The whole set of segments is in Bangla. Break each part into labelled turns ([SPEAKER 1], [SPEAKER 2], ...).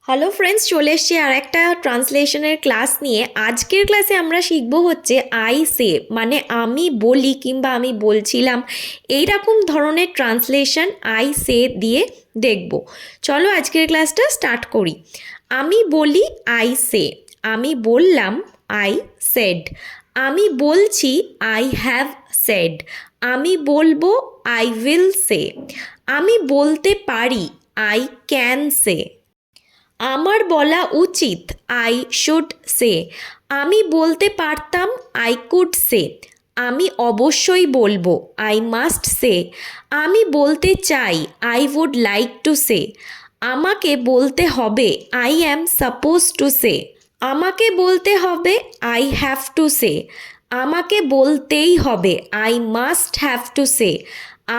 [SPEAKER 1] হ্যালো ফ্রেন্ডস, চলে এসছি আর একটা ট্রান্সলেশনের ক্লাস নিয়ে। আজকের ক্লাসে আমরা শিখবো হচ্ছে আই সে, মানে আমি বলি কিংবা আমি বলছিলাম, এই রকম ধরনের ট্রান্সলেশন আই সে দিয়ে দেখব। চলো আজকের ক্লাসটা স্টার্ট করি। আমি বলি আই সে, আমি বললাম আই সেড, আমি বলছি আই হ্যাভ সেড, আমি বলবো আই উইল সে, আমি বলতে পারি আই ক্যান সে, আমার বলা উচিত আই শুড সে, আমি বলতে পারতাম আই কুড সে, আমি অবশ্যই বলবো আই মাস্ট সে, আমি বলতে চাই I would like to say, আমাকে বলতে হবে I am suppose to say, আমাকে বলতে হবে আই হ্যাভ টু সে, আমাকে বলতেই হবে I must have to say,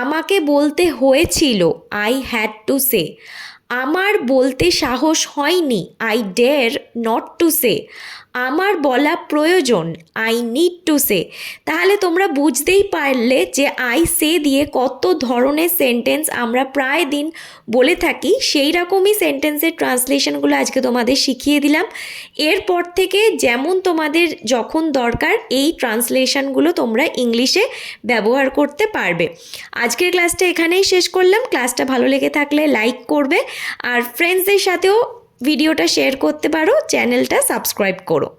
[SPEAKER 1] আমাকে বলতে হয়েছিল আই হ্যাড টু সে, আমার বলতে সাহস হয়নি I dare not to say, আমার বলা প্রয়োজন আই নিড টু সে। তাহলে তোমরা বুঝতেই পারলে যে আই সে দিয়ে কত ধরনের সেন্টেন্স আমরা প্রায় দিন বলে থাকি। সেই রকমই সেন্টেন্সের ট্রান্সলেশনগুলো আজকে তোমাদের শিখিয়ে দিলাম। এরপর থেকে যেমন তোমাদের যখন দরকার এই ট্রান্সলেশনগুলো তোমরা ইংলিশে ব্যবহার করতে পারবে। আজকের ক্লাসটা এখানেই শেষ করলাম। ক্লাসটা ভালো লেগে থাকলে লাইক করবে আর ফ্রেন্ডসদের সাথেও ভিডিওটা শেয়ার করতে পারো, চ্যানেলটা সাবস্ক্রাইব করো।